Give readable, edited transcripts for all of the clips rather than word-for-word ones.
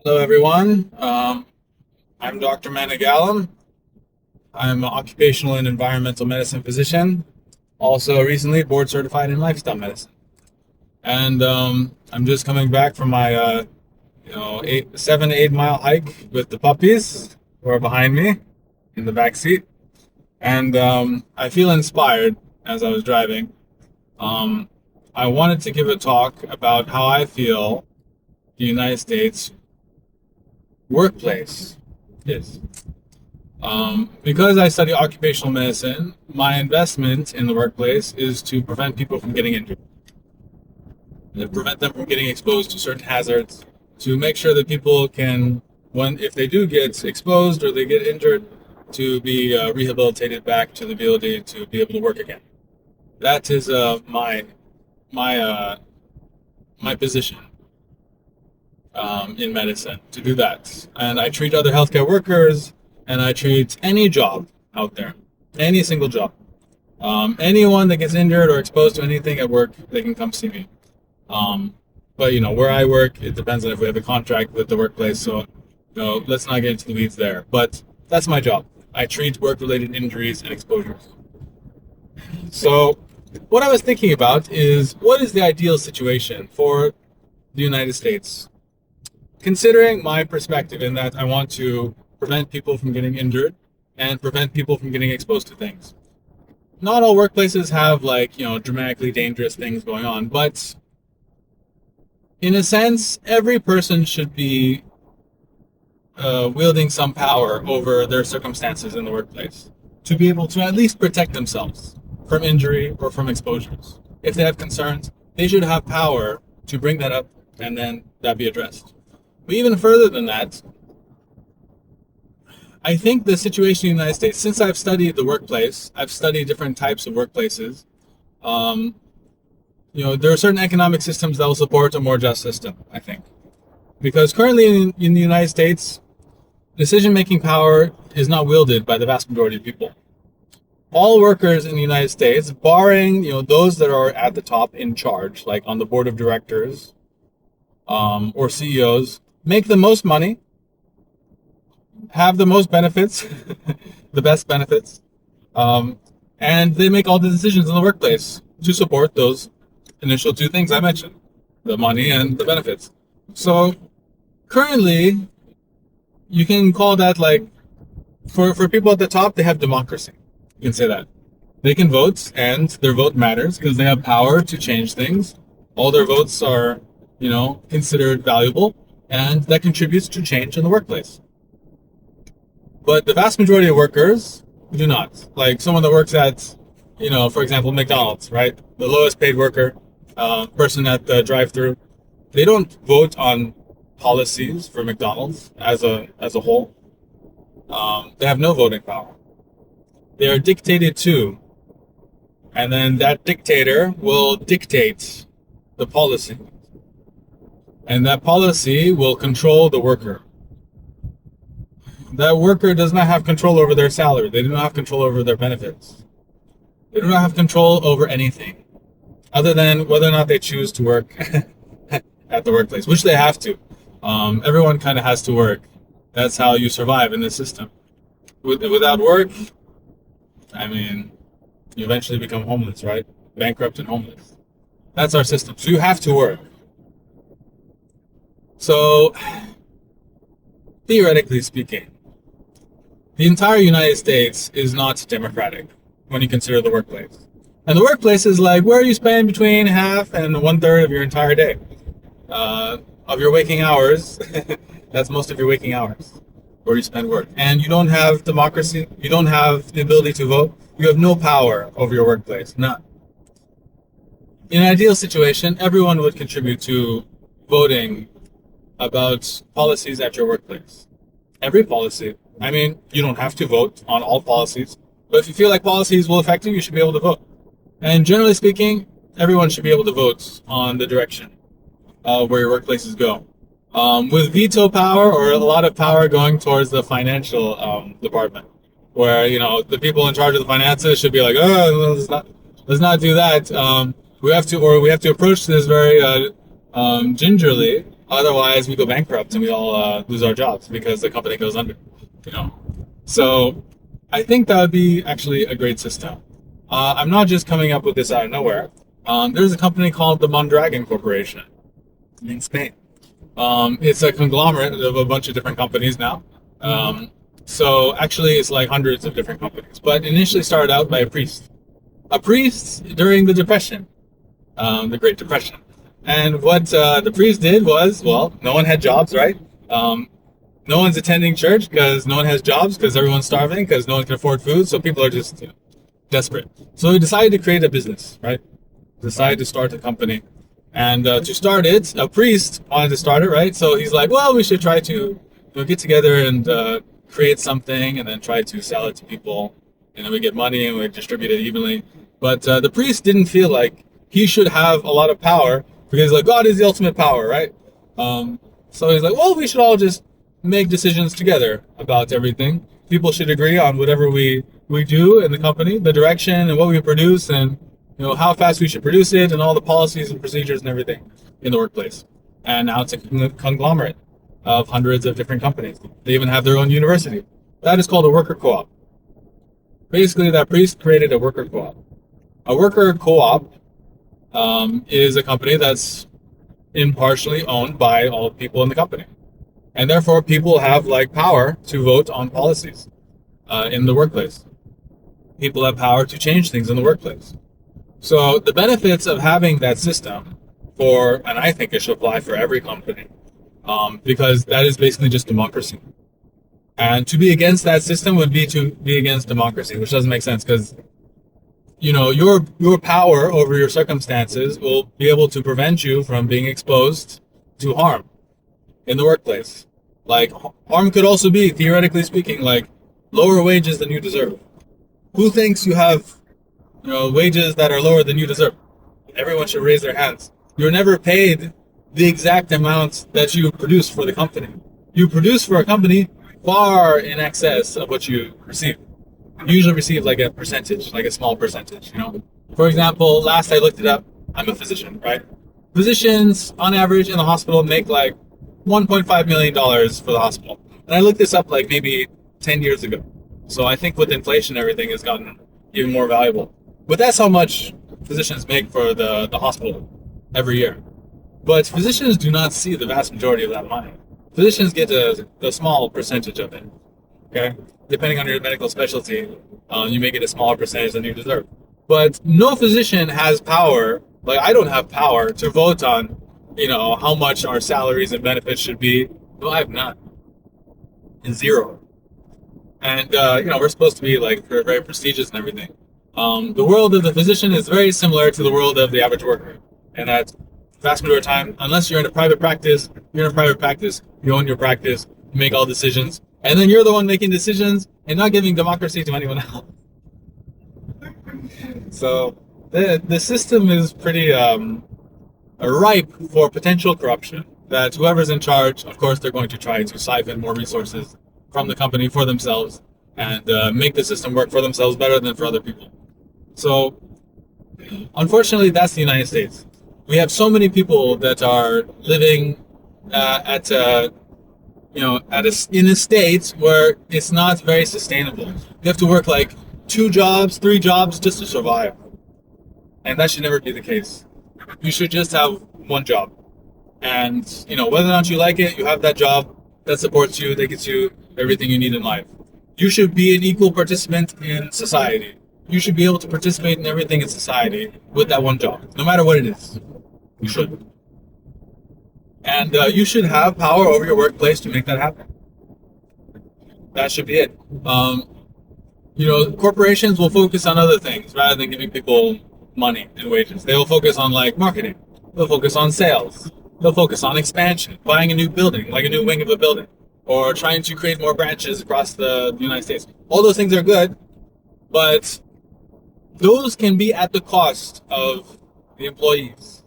Hello, everyone. I'm Dr. Manighalam. I'm an occupational and environmental medicine physician, also recently board certified in lifestyle medicine. And I'm just coming back from my, 7 to 8 mile hike with the puppies who are behind me in the back seat. And I feel inspired as I was driving. Um, I wanted to give a talk about how I feel the United States workplace is. Because I study occupational medicine, my investment in the workplace is to prevent people from getting injured, to prevent them from getting exposed to certain hazards, to make sure that people can, when if they do get exposed or they get injured, to be rehabilitated back to the ability to be able to work again. That is my my position in medicine to do that. And I treat other healthcare workers, and I treat any job out there, any single job. Anyone that gets injured or exposed to anything at work, they can come see me. Um, but where I work, it depends on if we have a contract with the workplace. So, let's not get into the weeds there. But that's my job. I treat work-related injuries and exposures. So, what I was thinking about is what is the ideal situation for the United States? Considering my perspective in that I want to prevent people from getting injured and prevent people from getting exposed to things. Not all workplaces have dramatically dangerous things going on, but in a sense, every person should be wielding some power over their circumstances in the workplace to be able to at least protect themselves from injury or from exposures. If they have concerns, they should have power to bring that up and then that be addressed. But even further than that, I think the situation in the United States, since I've studied the workplace, I've studied different types of workplaces. Um, there are certain economic systems that will support a more just system, I think. Because currently in the United States, decision-making power is not wielded by the vast majority of people. All workers in the United States, barring those that are at the top in charge, like on the board of directors or CEOs, make the most money, have the most benefits, the best benefits, and they make all the decisions in the workplace to support those initial two things I mentioned, the money and the benefits. So currently, you can call that for people at the top, they have democracy. You can say that. They can vote, and their vote matters because they have power to change things. All their votes are, considered valuable, and that contributes to change in the workplace. But the vast majority of workers do not. Like someone that works at, for example, McDonald's, right? The lowest paid worker, person at the drive-through, they don't vote on policies for McDonald's as a whole. They have no voting power. They are dictated to, and then that dictator will dictate the policy, and that policy will control the worker. That worker does not have control over their salary. They do not have control over their benefits. They do not have control over anything other than whether or not they choose to work at the workplace, which they have to. Everyone kind of has to work. That's how you survive in this system. Without work, I mean, you eventually become homeless, right? Bankrupt and homeless. That's our system. So you have to work. So, theoretically speaking, the entire United States is not democratic when you consider the workplace. And the workplace is like where you spend between half and one-third of your entire day. Of your waking hours, that's most of your waking hours where you spend work. And you don't have democracy, you don't have the ability to vote, you have no power over your workplace, none. In an ideal situation, everyone would contribute to voting about policies at your workplace. Every policy. I mean, you don't have to vote on all policies, but if you feel like policies will affect you, you should be able to vote. And generally speaking, everyone should be able to vote on the direction where your workplaces go. With veto power or a lot of power going towards the financial department, where the people in charge of the finances should be like, oh, let's not do that. We have to approach this very gingerly Otherwise, we go bankrupt and we all lose our jobs because the company goes under. You know, so I think that would be actually a great system. I'm not just coming up with this out of nowhere. There's a company called the Mondragon Corporation in Spain. It's a conglomerate of a bunch of different companies now. So actually, it's like hundreds of different companies. But initially started out by a priest. A priest during the Depression, the Great Depression. And what the priest did was, well, no one had jobs, right? No one's attending church because no one has jobs because everyone's starving because no one can afford food. So people are just desperate. So he decided to create a business, right? Decided to start a company. And to start it, a priest wanted to start it, right? So he's like, well, we should try to get together and create something and then try to sell it to people. And then we get money and we distribute it evenly. But the priest didn't feel like he should have a lot of power because like God is the ultimate power, right? So he's like, well, we should all just make decisions together about everything. People should agree on whatever we do in the company, the direction and what we produce and how fast we should produce it and all the policies and procedures and everything in the workplace. And now it's a conglomerate of hundreds of different companies. They even have their own university. That is called a worker co-op. Basically, that priest created a worker co-op. A worker co-op is a company that's impartially owned by all the people in the company. And therefore, people have power to vote on policies in the workplace. People have power to change things in the workplace. So the benefits of having that system and I think it should apply for every company, because that is basically just democracy. And to be against that system would be to be against democracy, which doesn't make sense because, your power over your circumstances will be able to prevent you from being exposed to harm in the workplace. Harm could also be, theoretically speaking, lower wages than you deserve. Who thinks you have wages that are lower than you deserve? Everyone should raise their hands. You're never paid the exact amount that you produce for the company. You produce for a company far in excess of what you receive. You usually receive a percentage, a small percentage, For example, last I looked it up, I'm a physician, right? Physicians, on average, in the hospital make $1.5 million for the hospital. And I looked this up maybe 10 years ago. So I think with inflation, everything has gotten even more valuable. But that's how much physicians make for the hospital every year. But physicians do not see the vast majority of that money. Physicians get a small percentage of it. Okay? Depending on your medical specialty, you may get a smaller percentage than you deserve. But no physician has power. I don't have power to vote on, how much our salaries and benefits should be. No, I have none. And zero. And, we're supposed to be very prestigious and everything. The world of the physician is very similar to the world of the average worker. And that vast majority of time, unless you're in a private practice, you own your practice, you make all decisions, and then you're the one making decisions and not giving democracy to anyone else. So the system is pretty ripe for potential corruption. That whoever's in charge, of course, they're going to try to siphon more resources from the company for themselves and make the system work for themselves better than for other people. So, unfortunately, that's the United States. We have so many people that are living in a state where it's not very sustainable. You have to work 2 jobs, 3 jobs just to survive. And that should never be the case. You should just have one job. And, whether or not you like it, you have that job that supports you, that gets you everything you need in life. You should be an equal participant in society. You should be able to participate in everything in society with that one job, no matter what it is. You should. And you should have power over your workplace to make that happen. That should be it. Corporations will focus on other things rather than giving people money and wages. They will focus on marketing. They'll focus on sales. They'll focus on expansion, buying a new building, a new wing of a building, or trying to create more branches across the United States. All those things are good, but those can be at the cost of the employees,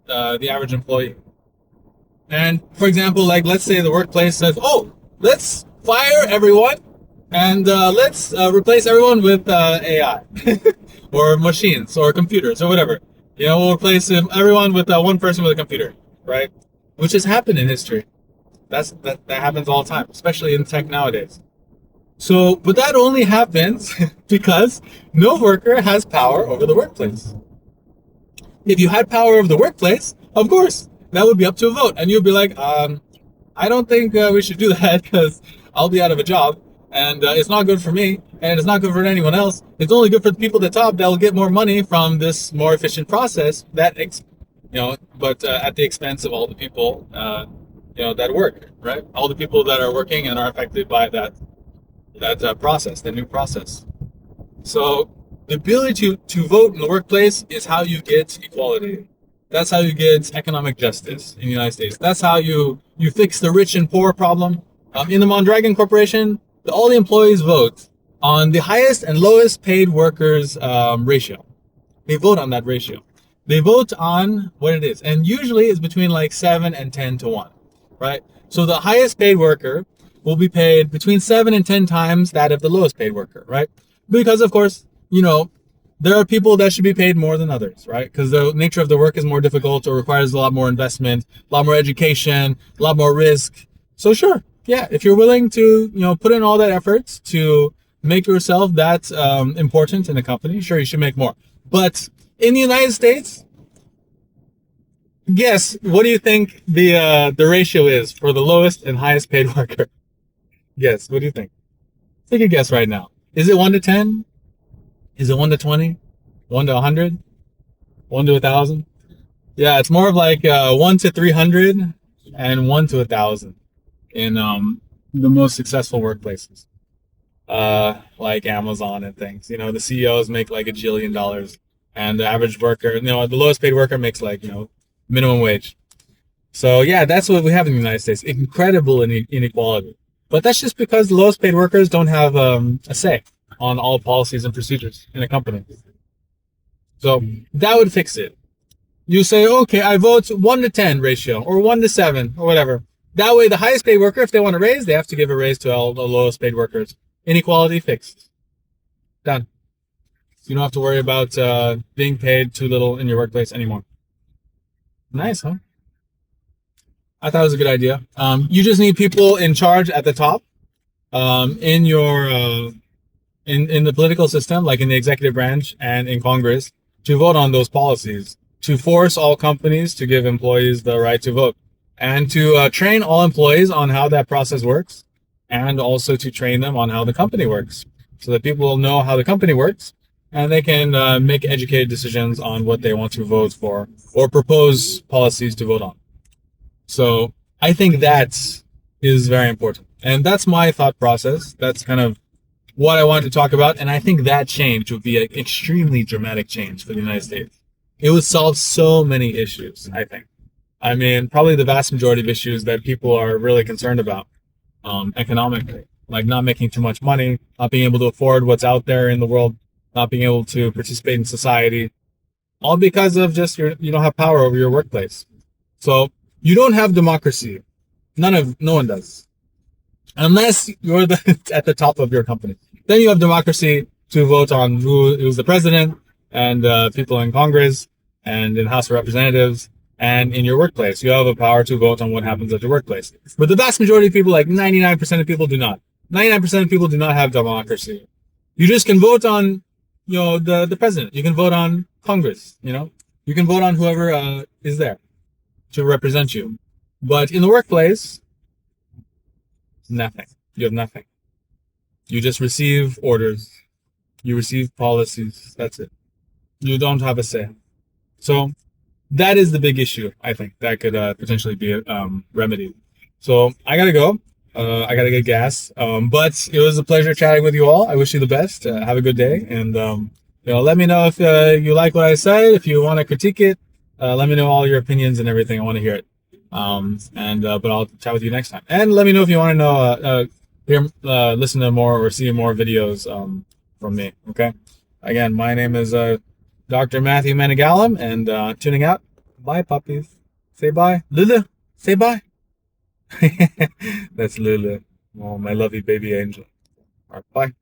the average employee. And for example, let's say the workplace says, "Oh, let's fire everyone and let's replace everyone with AI or machines or computers or whatever. We'll replace everyone with one person with a computer, right?" which has happened in history. That happens all the time, especially in tech nowadays. So, but that only happens because no worker has power over the workplace. If you had power over the workplace, of course, that would be up to a vote, and you'd be like, I don't think we should do that because I'll be out of a job, and it's not good for me, and it's not good for anyone else. It's only good for the people at the top that will get more money from this more efficient process. But at the expense of all the people, that work, right? All the people that are working and are affected by that process, the new process. So the ability to vote in the workplace is how you get equality. That's how you get economic justice in the United States. That's how you fix the rich and poor problem. In the Mondragon Corporation, all the employees vote on the highest and lowest paid workers ratio. They vote on that ratio. They vote on what it is, and usually it's between like 7 and 10 to 1, right? So the highest paid worker will be paid between 7 and 10 times that of the lowest paid worker, right? Because of course, there are people that should be paid more than others, right? Because the nature of the work is more difficult or requires a lot more investment, a lot more education, a lot more risk. So sure, yeah, if you're willing to, put in all that effort to make yourself that important in a company, sure, you should make more. But in the United States, guess, what do you think the ratio is for the lowest and highest paid worker? Guess, what do you think? Take a guess right now. Is it 1 to 10? Is it 1 to 20? 1 to 100? 1 to 1,000? Yeah, it's more of like 1 to 300 and 1 to 1,000 in the most successful workplaces, like Amazon and things. The CEOs make like $1 jillion, and the average worker, the lowest paid worker makes like minimum wage. So yeah, that's what we have in the United States: incredible inequality. But that's just because the lowest paid workers don't have a say on all policies and procedures in a company. So that would fix it. You say, okay, I vote 1 to 10 ratio or 1 to 7 or whatever. That way, the highest paid worker, if they want a raise, they have to give a raise to all the lowest paid workers. Inequality fixed. Done. You don't have to worry about being paid too little in your workplace anymore. Nice, huh? I thought it was a good idea. You just need people in charge at the top, in your in the political system, like in the executive branch and in Congress, to vote on those policies, to force all companies to give employees the right to vote, and to train all employees on how that process works, and also to train them on how the company works, so that people will know how the company works, and they can make educated decisions on what they want to vote for or propose policies to vote on. So I think that is very important. And that's my thought process. That's kind of what I wanted to talk about. And I think that change would be an extremely dramatic change for the United States. It would solve so many issues, I think. I mean, probably the vast majority of issues that people are really concerned about economically, like not making too much money, not being able to afford what's out there in the world, not being able to participate in society, all because of just you don't have power over your workplace. So you don't have democracy. No one does. Unless you're at the top of your company. Then you have democracy to vote on who's the president and people in Congress and in House of Representatives and in your workplace. You have a power to vote on what happens at your workplace. But the vast majority of people, like 99% of people, do not. 99% of people do not have democracy. You just can vote on, the president. You can vote on Congress, You can vote on whoever is there to represent you. But in the workplace, nothing. You have nothing. You just receive orders. You receive policies. That's it. You don't have a say. So that is the big issue, I think, that could potentially be remedied. So I gotta go. I gotta get gas. But it was a pleasure chatting with you all. I wish you the best. Have a good day. And, let me know if you like what I said. If you want to critique it, let me know all your opinions and everything. I want to hear it. But I'll chat with you next time. And let me know if you want to know, listen to more or see more videos from me. Okay. Again, my name is Dr. Matthew Manighalam, and tuning out. Bye, puppies. Say bye, Lulu. Say bye. That's Lulu. Oh, my lovely baby angel. All right, bye.